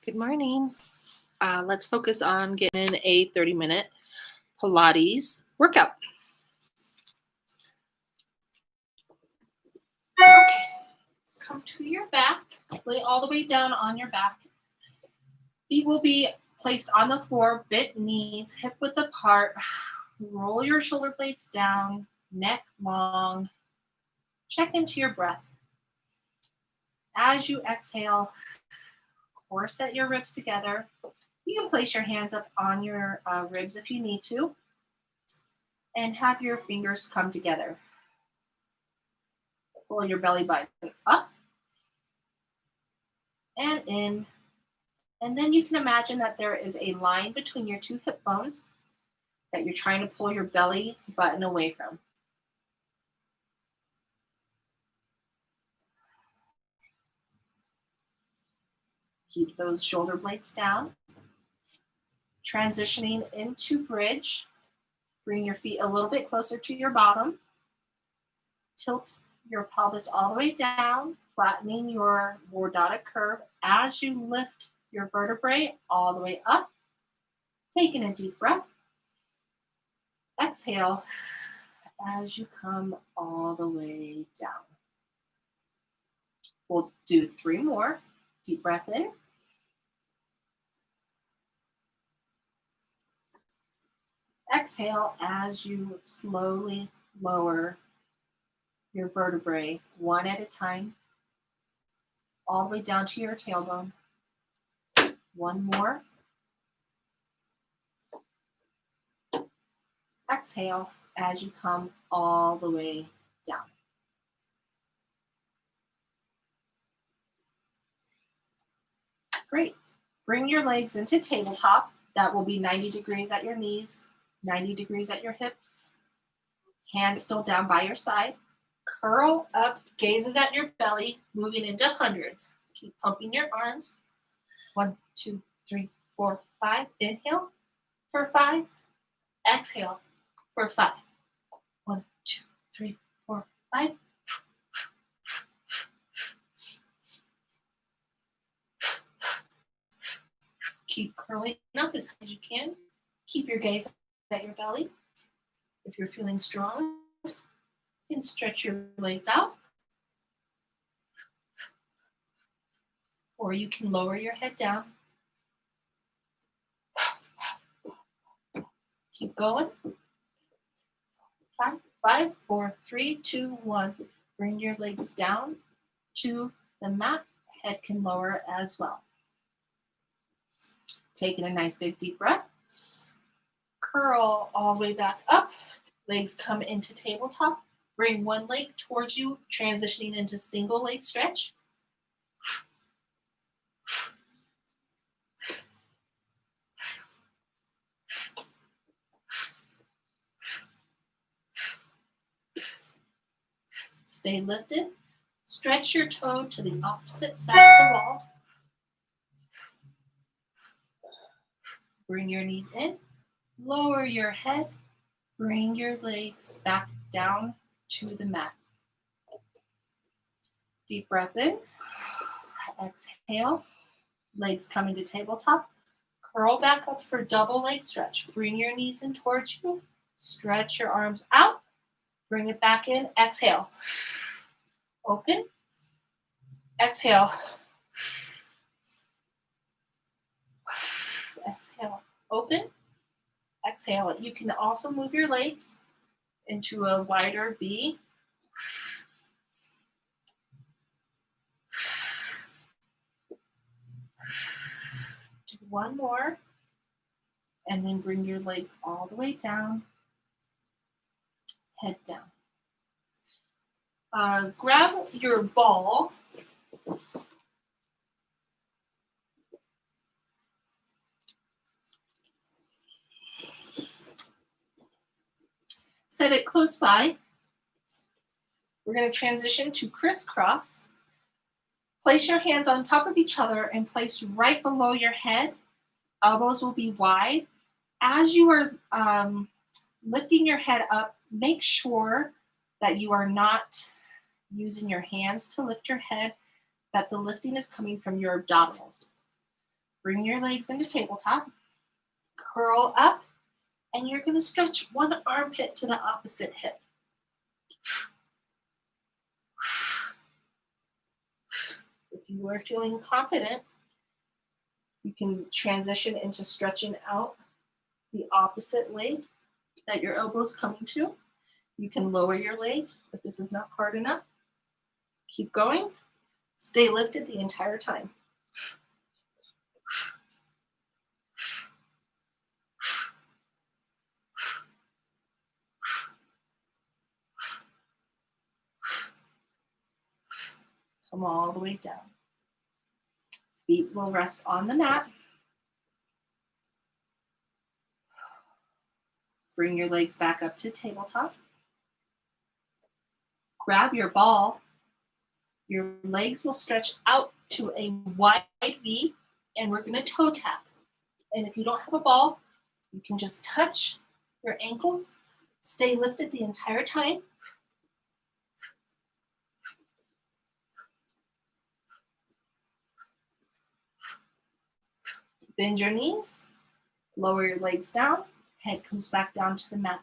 Good morning. Let's focus on getting in a 30-minute Pilates workout. Okay, come to your back, lay all the way down on your back. Feet will be placed on the floor, bent knees, hip width apart. Roll your shoulder blades down, neck long. Check into your breath. As you exhale, core set your ribs together. You can place your hands up on your ribs if you need to, and have your fingers come together. Pull your belly button up and in. And then you can imagine that there is a line between your two hip bones that you're trying to pull your belly button away from. Keep those shoulder blades down. Transitioning into bridge. Bring your feet a little bit closer to your bottom. Tilt your pelvis all the way down, flattening your lordotic curve as you lift your vertebrae all the way up. Taking a deep breath. Exhale as you come all the way down. We'll do 3 more. Deep breath in. Exhale as you slowly lower your vertebrae one at a time, all the way down to your tailbone. 1 more. Exhale as you come all the way down. Great. Bring your legs into tabletop. That will be 90 degrees at your knees, 90 degrees at your hips. Hands still down by your side. Curl up, gazes at your belly, moving into hundreds. Keep pumping your arms. 1, 2, 3, 4, 5. Inhale for 5. Exhale for 5. 1, 2, 3, 4, 5. Keep curling up as high as you can. Keep your gaze at your belly. If you're feeling strong, you can stretch your legs out. Or you can lower your head down. Keep going. 5, 4, 3, 2, 1. Bring your legs down to the mat. Head can lower as well. Taking a nice big deep breath. Curl all the way back up. Legs come into tabletop. Bring one leg towards you, transitioning into single leg stretch. Stay lifted. Stretch your toe to the opposite side of the wall. Bring your knees in. Lower your head. Bring your legs back down to the mat. Deep breath in. Exhale. Legs come into tabletop. Curl back up for double leg stretch. Bring your knees in towards you. Stretch your arms out. Bring it back in. Exhale. Open. Exhale. Exhale. Open. Exhale. You can also move your legs into a wider V. Do 1 more. And then bring your legs all the way down. Head down. Grab your ball. Set it close by. We're going to transition to crisscross. Place your hands on top of each other and place right below your head. Elbows will be wide. As you are lifting your head up, make sure that you are not using your hands to lift your head, that the lifting is coming from your abdominals. Bring your legs into tabletop, curl up, and you're going to stretch one armpit to the opposite hip. If you are feeling confident, you can transition into stretching out the opposite leg that your elbow is coming to. You can lower your leg if this is not hard enough. Keep going. Stay lifted the entire time. Come all the way down. Feet will rest on the mat. Bring your legs back up to tabletop. Grab your ball. Your legs will stretch out to a wide V, and we're going to toe tap. And if you don't have a ball, you can just touch your ankles. Stay lifted the entire time. Bend your knees. Lower your legs down. Head comes back down to the mat.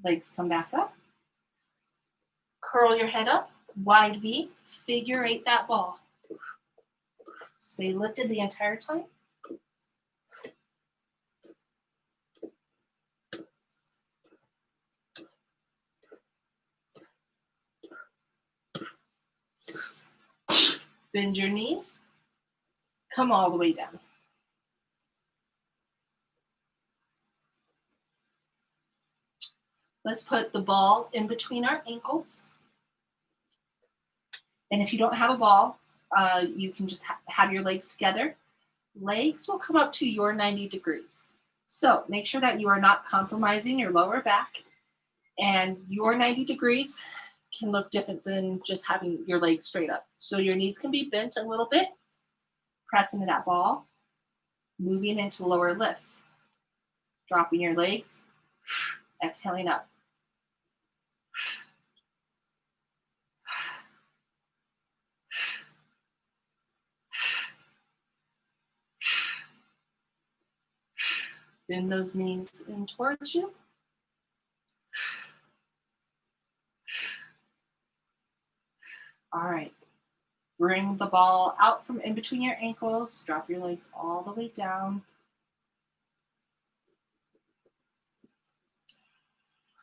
Legs come back up. Curl your head up. Wide V. Figure eight that ball. Stay lifted the entire time. Bend your knees. Come all the way down. Let's put the ball in between our ankles. And if you don't have a ball, you can just have your legs together. Legs will come up to your 90 degrees. So make sure that you are not compromising your lower back. And your 90 degrees can look different than just having your legs straight up. So your knees can be bent a little bit. Press into that ball. Moving into lower lifts. Dropping your legs. Exhaling up. Bend those knees in towards you. All right. Bring the ball out from in between your ankles. Drop your legs all the way down.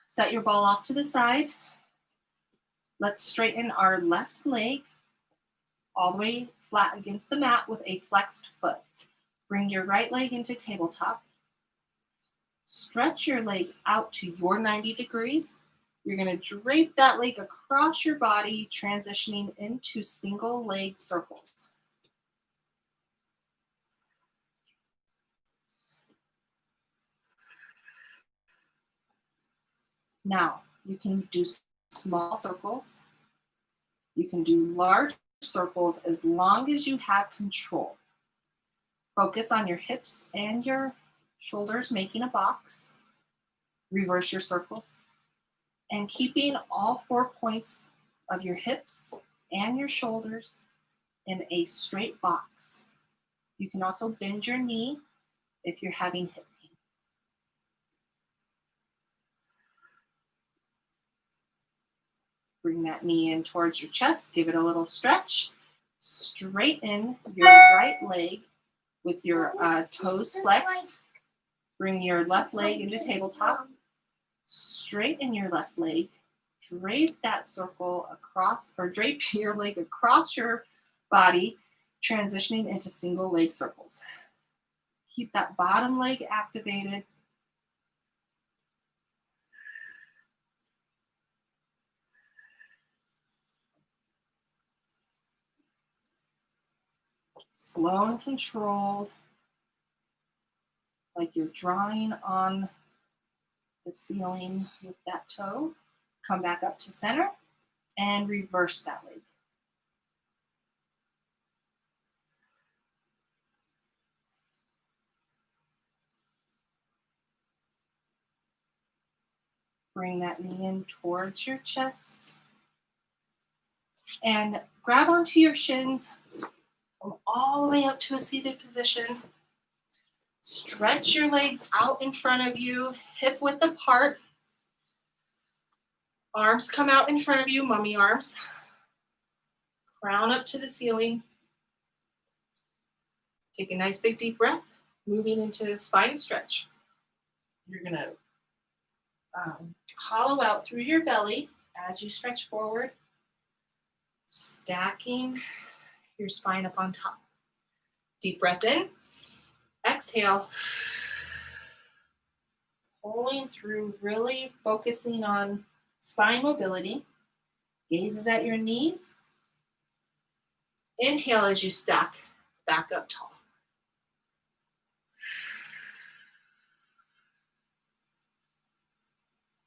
Set your ball off to the side. Let's straighten our left leg all the way flat against the mat with a flexed foot. Bring your right leg into tabletop. Stretch your leg out to your 90 degrees. You're going to drape that leg across your body, transitioning into single leg circles. Now, you can do small circles. You can do large circles as long as you have control. Focus on your hips and your shoulders making a box. Reverse your circles. And keeping all 4 points of your hips and your shoulders in a straight box. You can also bend your knee if you're having hip pain. Bring that knee in towards your chest. Give it a little stretch. Straighten your right leg with your toes flexed. Bring your left leg into tabletop. Straighten your left leg. Drape that circle across, or drape your leg across your body, transitioning into single leg circles. Keep that bottom leg activated. Slow and controlled, like you're drawing on the ceiling with that toe. Come back up to center and reverse that leg. Bring that knee in towards your chest. And grab onto your shins. Come all the way up to a seated position. Stretch your legs out in front of you, hip width apart. Arms come out in front of you, mummy arms. Crown up to the ceiling. Take a nice big deep breath, moving into spine stretch. You're going to hollow out through your belly as you stretch forward, stacking your spine up on top. Deep breath in, exhale, pulling through, really focusing on spine mobility. Gazes at your knees. Inhale as you stack back up tall.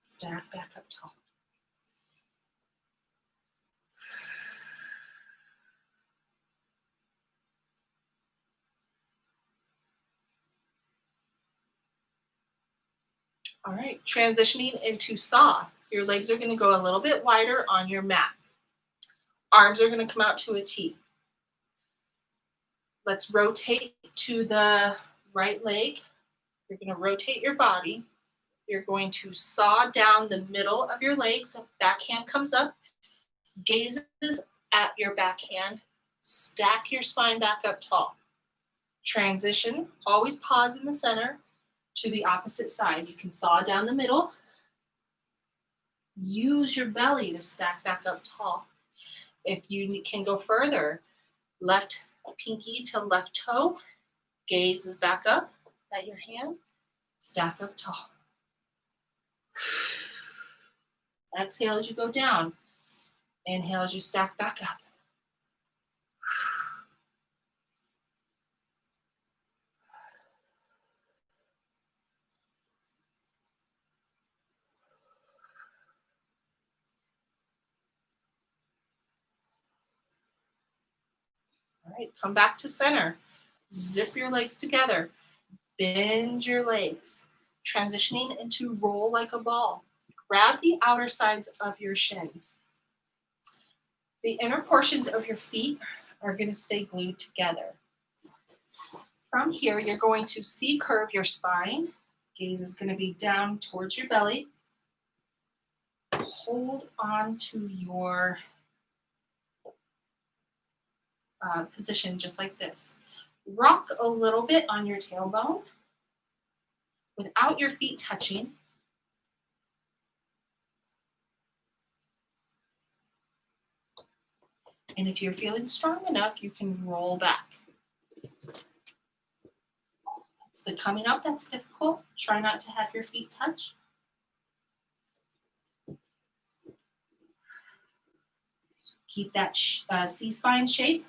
Stack back up tall. All right, transitioning into saw. Your legs are going to go a little bit wider on your mat. Arms are going to come out to a T. Let's rotate to the right leg. You're going to rotate your body. You're going to saw down the middle of your legs. Backhand comes up. Gazes at your backhand. Stack your spine back up tall. Transition. Always pause in the center to the opposite side. You can saw down the middle. Use your belly to stack back up tall. If you can go further, left pinky to left toe, gaze is back up at your hand, stack up tall. Exhale as you go down. Inhale as you stack back up. All right, come back to center. Zip your legs together. Bend your legs. Transitioning into roll like a ball. Grab the outer sides of your shins. The inner portions of your feet are going to stay glued together. From here, you're going to C-curve your spine. Gaze is going to be down towards your belly. Hold on to your position just like this. Rock a little bit on your tailbone without your feet touching. And if you're feeling strong enough, you can roll back. It's the coming up that's difficult. Try not to have your feet touch. Keep that C-spine shape.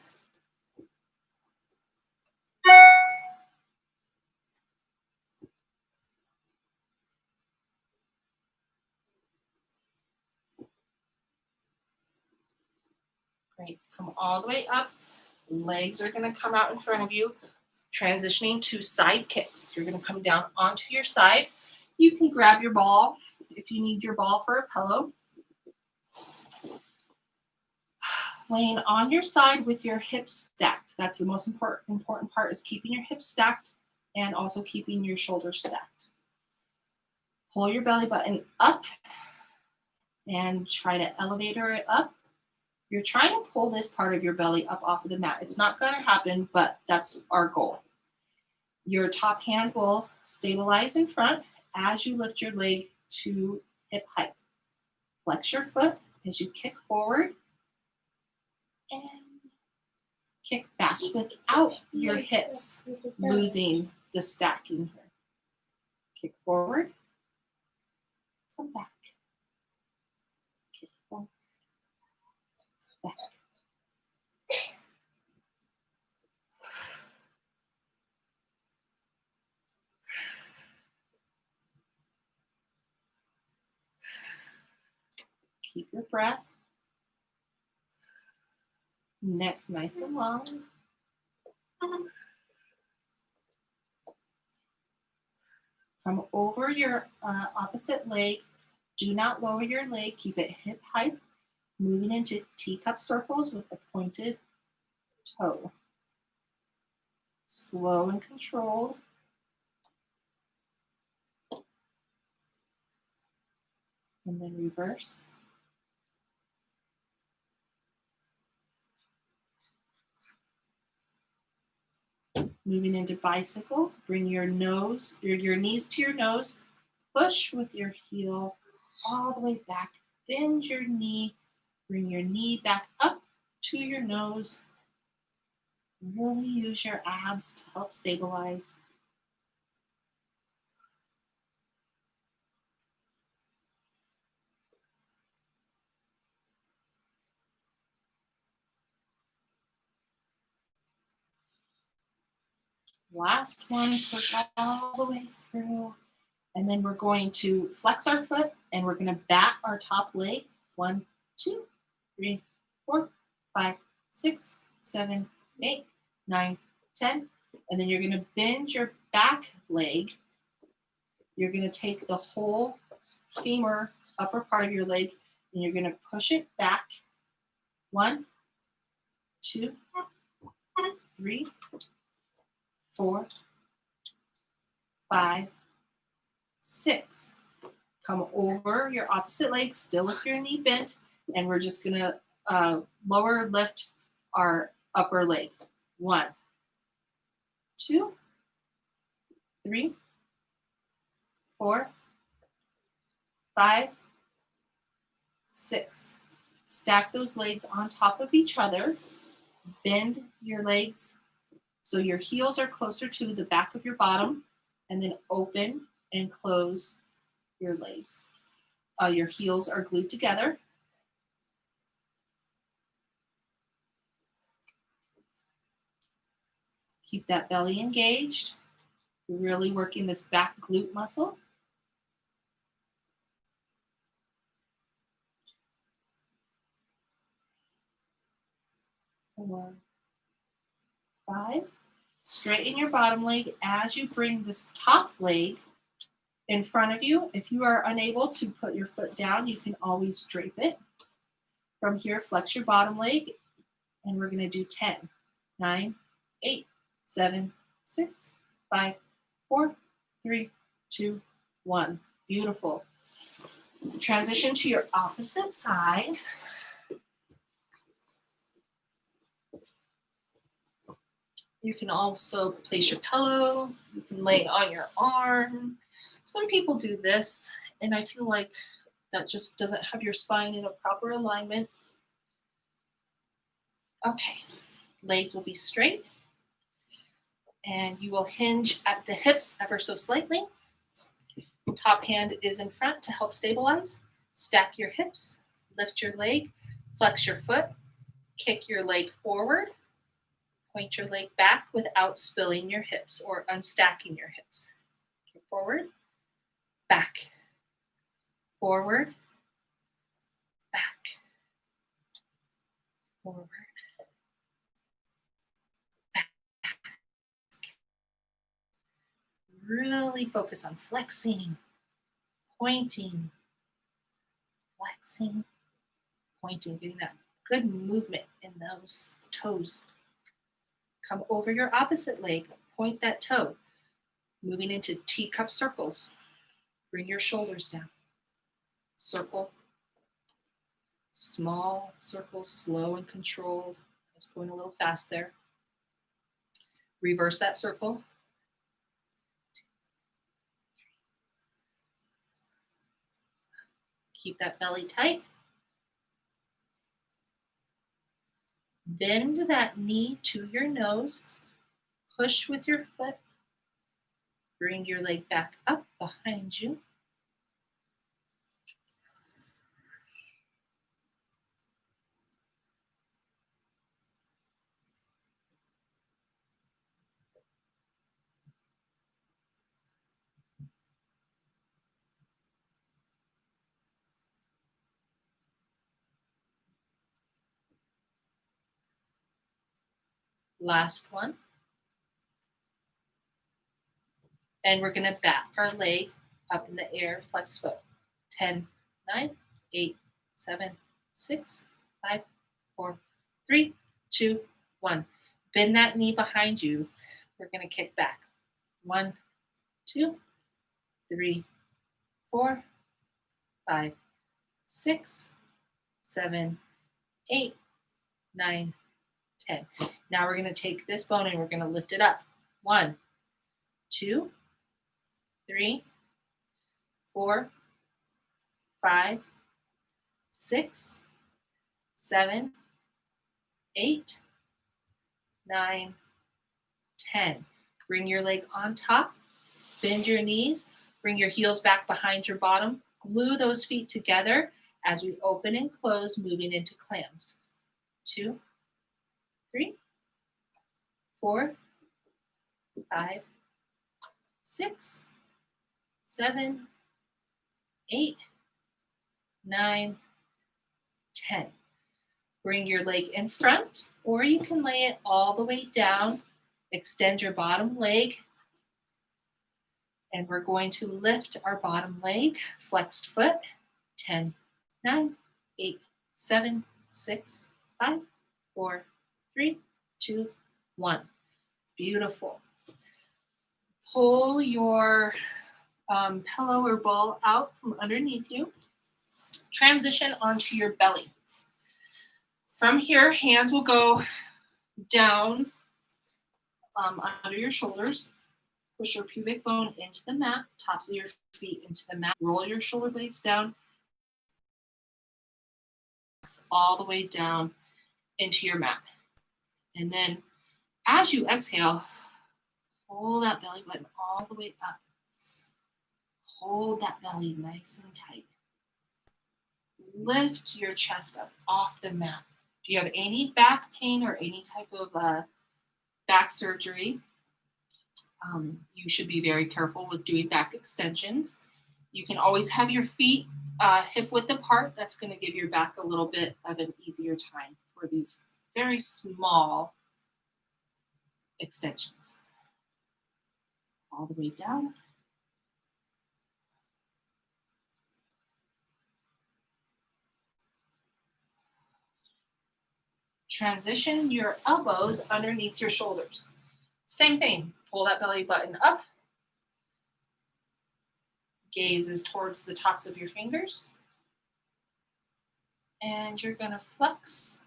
Great. Come all the way up. Legs are going to come out in front of you. Transitioning to side kicks. You're going to come down onto your side. You can grab your ball if you need your ball for a pillow. Laying on your side with your hips stacked. That's the most important part, is keeping your hips stacked and also keeping your shoulders stacked. Pull your belly button up and try to elevator it up. You're trying to pull this part of your belly up off of the mat. It's not going to happen, but that's our goal. Your top hand will stabilize in front as you lift your leg to hip height. Flex your foot as you kick forward and kick back without your hips losing the stacking here. Kick forward, come back. Kick forward, back. Keep your breath. Neck nice and long. Come over your opposite leg Do not lower your leg. Keep it hip height. Moving into teacup circles with a pointed toe. Slow and controlled. And then reverse. Moving into bicycle. Bring your nose, your knees to your nose. Push with your heel all the way back. Bend your knee. Bring your knee back up to your nose. Really use your abs to help stabilize. Last one, push all the way through. And then we're going to flex our foot and we're going to bat our top leg. 1, 2, 3, 4, 5, 6, 7, 8, 9, 10. And then you're going to bend your back leg. You're going to take the whole femur, upper part of your leg, and you're going to push it back. 1, 2, 3, 4, 5, 6. Come over your opposite leg, still with your knee bent, and we're just gonna lower lift our upper leg. 1, 2, 3, 4, 5, 6. Stack those legs on top of each other. Bend your legs so your heels are closer to the back of your bottom, and then open and close your legs. Your heels are glued together. Keep that belly engaged. Really working this back glute muscle. 4, 5. Straighten your bottom leg as you bring this top leg in front of you. If you are unable to put your foot down, you can always drape it. From here, flex your bottom leg, and we're going to do 10, 9, 8, 7, 6, 5, 4, 3, 2, 1. Beautiful. Transition to your opposite side. You can also place your pillow. You can lay it on your arm. Some people do this, and I feel like that just doesn't have your spine in a proper alignment. Okay, legs will be straight, and you will hinge at the hips ever so slightly. Top hand is in front to help stabilize. Stack your hips, lift your leg, flex your foot, kick your leg forward, point your leg back without spilling your hips or unstacking your hips. Kick forward, back, forward, back, forward, back. Really focus on flexing, pointing, flexing, pointing, getting that good movement in those toes. Come over your opposite leg, point that toe, moving into teacup circles. Bring your shoulders down. Circle. Small circles, slow and controlled. I was going a little fast there. Reverse that circle. Keep that belly tight. Bend that knee to your nose. Push with your foot. Bring your leg back up behind you. Last one. And we're going to bat our leg up in the air, flex foot. 10, 9, 8, 7, 6, 5, 4, 3, 2, 1. Bend that knee behind you. We're going to kick back. 1, 2, 3, 4, 5, 6, 7, 8, 9, 10. Now we're going to take this bone and we're going to lift it up. 1, 2, 3, 4, 5, 6, 7, 8, 9, 10. Bring your leg on top, bend your knees, bring your heels back behind your bottom, glue those feet together as we open and close, moving into clams. 2, 3, 4, 5, 6, 7, 8, 9, 10. Bring your leg in front, or you can lay it all the way down. Extend your bottom leg, and we're going to lift our bottom leg, flexed foot. 10, 9, 8, 7, 6, 5, 4, 3, 2, 1. Beautiful. Pull your pillow or ball out from underneath you. Transition onto your belly. From here, hands will go down under your shoulders. Push your pubic bone into the mat, tops of your feet into the mat. Roll your shoulder blades down, all the way down into your mat. And then as you exhale, pull that belly button all the way up. Hold that belly nice and tight. Lift your chest up off the mat. If you have any back pain or any type of back surgery, you should be very careful with doing back extensions. You can always have your feet hip width apart. That's going to give your back a little bit of an easier time for these very small extensions. All the way down. Transition your elbows underneath your shoulders. Same thing. Pull that belly button up. Gaze is towards the tops of your fingers. And you're going to flex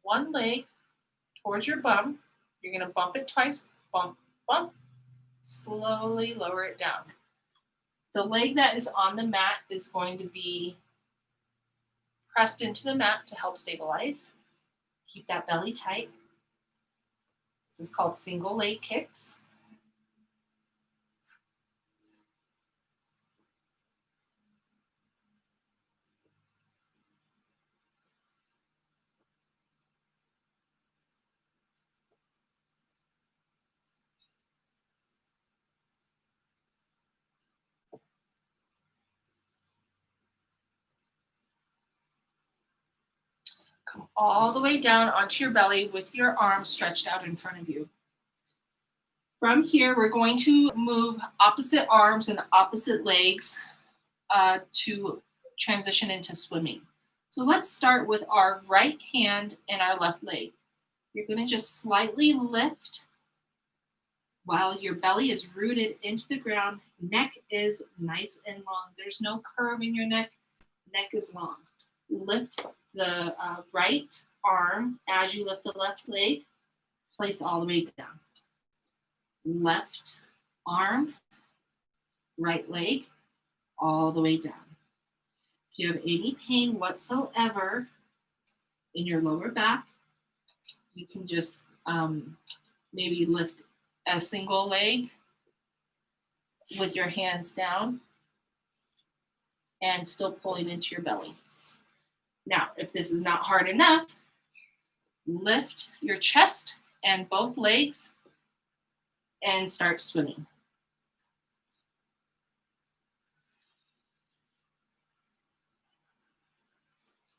one leg towards your bum. You're going to bump it twice. Bump, bump. Slowly lower it down. The leg that is on the mat is going to be pressed into the mat to help stabilize. Keep that belly tight. This is called single leg kicks. Come all the way down onto your belly with your arms stretched out in front of you. From here, we're going to move opposite arms and opposite legs to transition into swimming. So let's start with our right hand and our left leg. You're going to just slightly lift while your belly is rooted into the ground. Neck is nice and long. There's no curve in your neck. Neck is long. Lift the right arm as you lift the left leg. Place all the way down. Left arm, right leg, all the way down. If you have any pain whatsoever in your lower back, you can just maybe lift a single leg with your hands down and still pulling into your belly. Now, if this is not hard enough, lift your chest and both legs and start swimming.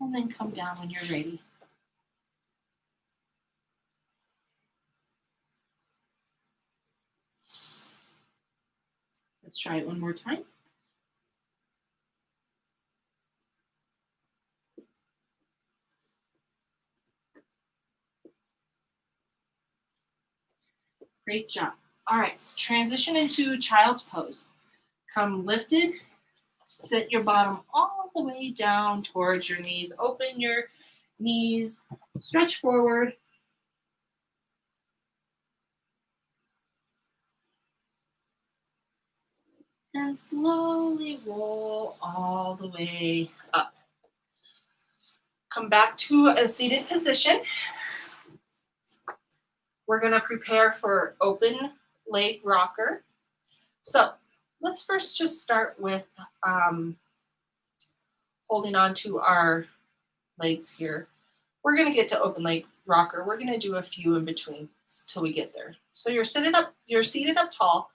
And then come down when you're ready. Let's try it one more time. Great job. All right, transition into child's pose. Come lifted, sit your bottom all the way down towards your knees. Open your knees, stretch forward. And slowly roll all the way up. Come back to a seated position. We're going to prepare for open leg rocker. So let's first just start with holding on to our legs here. We're going to get to open leg rocker. We're going to do a few in between till we get there. So you're seated up tall.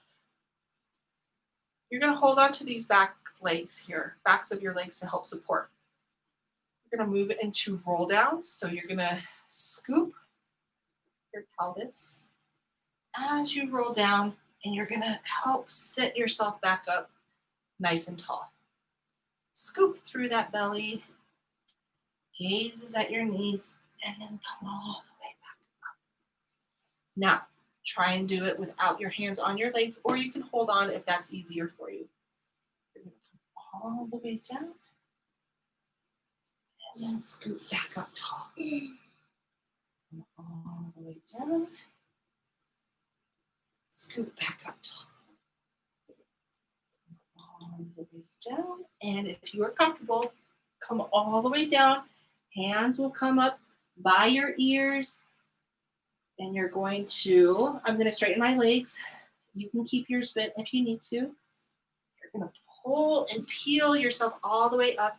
You're going to hold on to these back legs here, backs of your legs to help support. You're going to move it into roll down. So you're going to scoop your pelvis as you roll down, and you're going to help sit yourself back up nice and tall. Scoop through that belly, gazes at your knees, and then come all the way back up. Now, try and do it without your hands on your legs, or you can hold on if that's easier for you. You're going to come all the way down, and then scoop back up tall. Come all the way down, scoop back up tall. All the way down, and if you are comfortable, come all the way down. Hands will come up by your ears, and you're going to, I'm going to straighten my legs. You can keep yours bent if you need to. You're going to pull and peel yourself all the way up,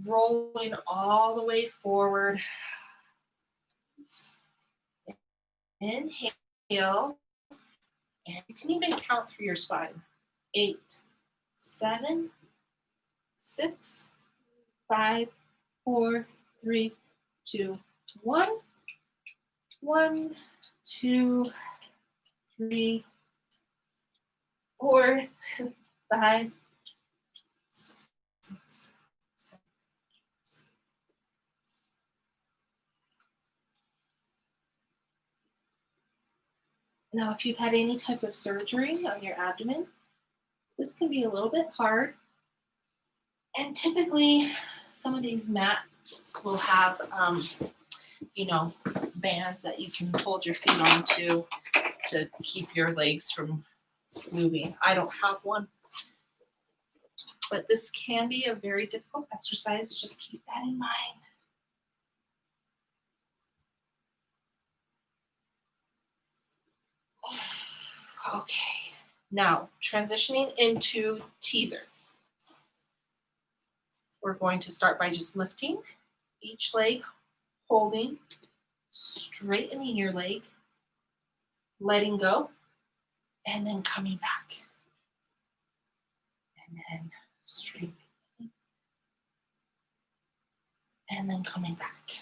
rolling all the way forward. Inhale, and you can even count through your spine. 8, 7, 6, 5, 4, 3, 2, 1. 1, 2, 3, 4, 5, 6, 7, 8. Now, if you've had any type of surgery on your abdomen, this can be a little bit hard. And typically, some of these mats will have, bands that you can hold your feet onto to keep your legs from moving. I don't have one, but this can be a very difficult exercise. Just keep that in mind. Okay, now transitioning into teaser. We're going to start by just lifting each leg, holding, straightening your leg, letting go, and then coming back. And then straightening, and then coming back.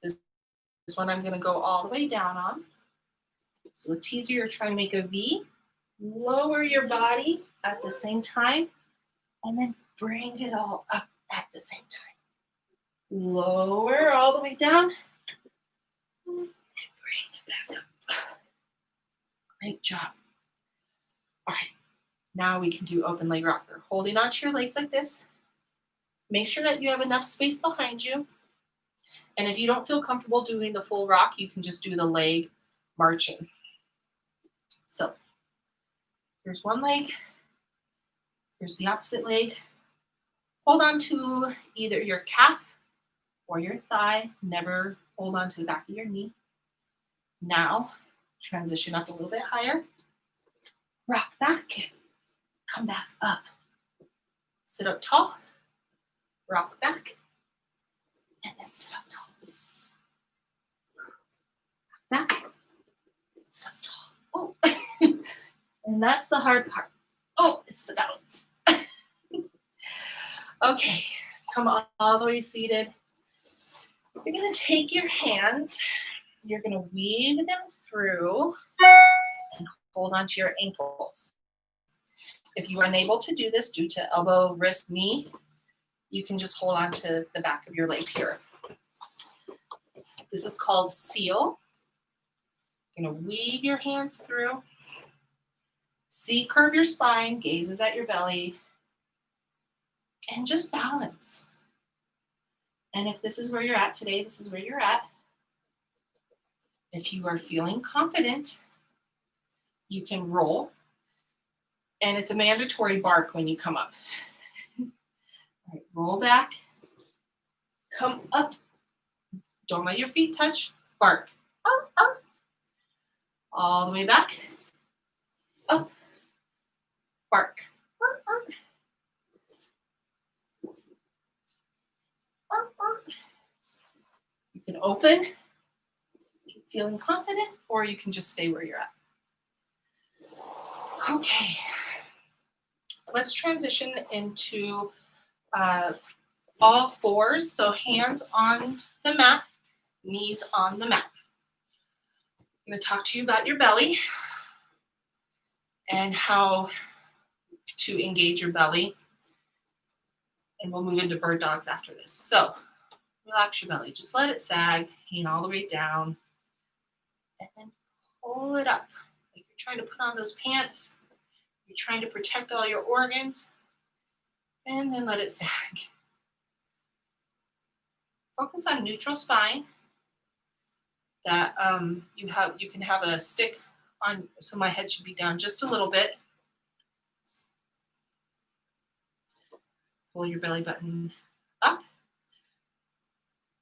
This one I'm going to go all the way down on. So with teaser, you're trying to make a V. Lower your body at the same time, and then bring it all up at the same time. Lower all the way down, and bring it back up. Great job. All right, now we can do open leg rocker. Holding onto your legs like this. Make sure that you have enough space behind you. And if you don't feel comfortable doing the full rock, you can just do the leg marching. So here's one leg. Here's the opposite leg. Hold on to either your calf or your thigh. Never hold on to the back of your knee. Now, transition up a little bit higher. Rock back. Come back up. Sit up tall. Rock back. And then sit up tall. Rock back. Sit up tall. Oh. And that's the hard part. Oh, it's the balance. Okay, come on, all the way seated. You're going to take your hands. You're going to weave them through and hold onto your ankles. If you are unable to do this due to elbow, wrist, knee, you can just hold on to the back of your leg here. This is called seal. You're going to weave your hands through. C-curve your spine, gazes at your belly, and just balance. And if this is where you're at today, this is where you're at. If you are feeling confident, you can roll. And it's a mandatory bark when you come up. All right, roll back. Come up. Don't let your feet touch. Bark. Up, up. All the way back. Up. Bark. Up, up. Up, up. You can open, feeling confident, or you can just stay where you're at. Okay. Let's transition into all fours. So hands on the mat, knees on the mat. I'm going to talk to you about your belly and how to engage your belly. And we'll move into bird dogs after this. So relax your belly. Just let it sag, hang all the way down. And then pull it up. Like you're trying to put on those pants. You're trying to protect all your organs. And then let it sag. Focus on neutral spine. That you can have a stick on, so my head should be down just a little bit. Pull your belly button up.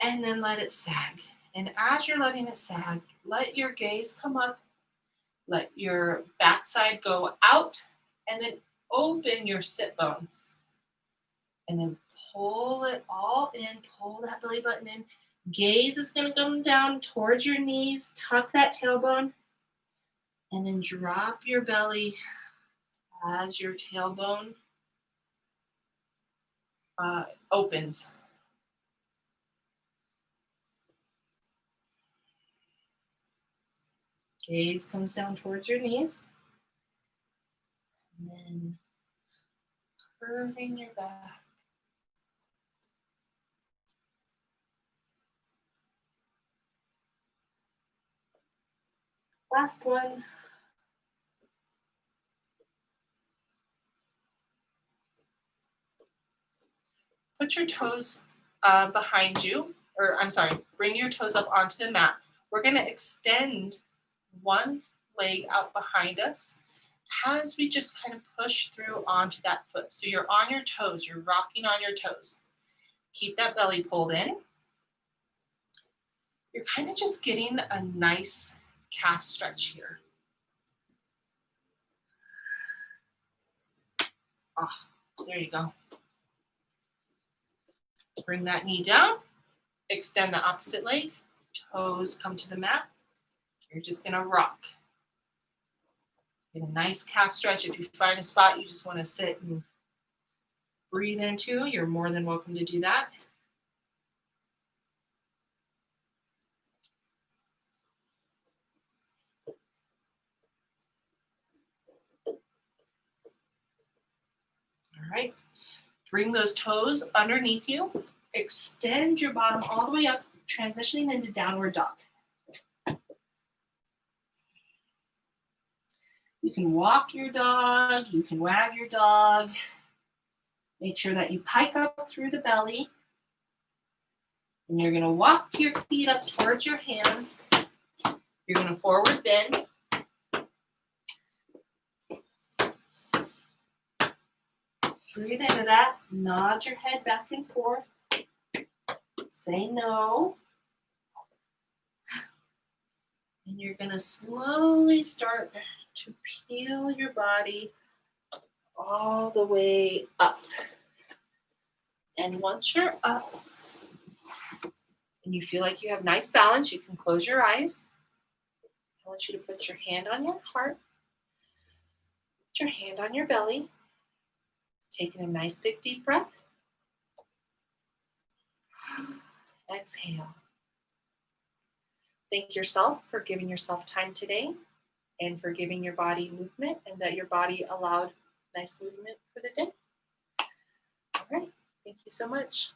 And then let it sag. And as you're letting it sag, let your gaze come up. Let your backside go out. And then open your sit bones. And then pull it all in. Pull that belly button in. Gaze is going to come down towards your knees. Tuck that tailbone. And then drop your belly as your tailbone opens. Gaze comes down towards your knees. And then curving your back. Last one. Put your toes behind you, or I'm sorry, bring your toes up onto the mat. We're going to extend one leg out behind us as we just kind of push through onto that foot. So you're on your toes, you're rocking on your toes. Keep that belly pulled in. You're kind of just getting a nice calf stretch here. Ah, there you go. Bring that knee down. Extend the opposite leg. Toes come to the mat. You're just going to rock. Get a nice calf stretch. If you find a spot you just want to sit and breathe into, you're more than welcome to do that. All right. Bring those toes underneath you. Extend your bottom all the way up, transitioning into downward dog. You can walk your dog. You can wag your dog. Make sure that you pike up through the belly. And you're going to walk your feet up towards your hands. You're going to forward bend. Breathe into that. Nod your head back and forth. Say no. And you're going to slowly start to peel your body all the way up. And once you're up and you feel like you have nice balance, you can close your eyes. I want you to put your hand on your heart. Put your hand on your belly. Taking a nice big deep breath. Exhale. Thank yourself for giving yourself time today and for giving your body movement, and that your body allowed nice movement for the day. All right. Thank you so much.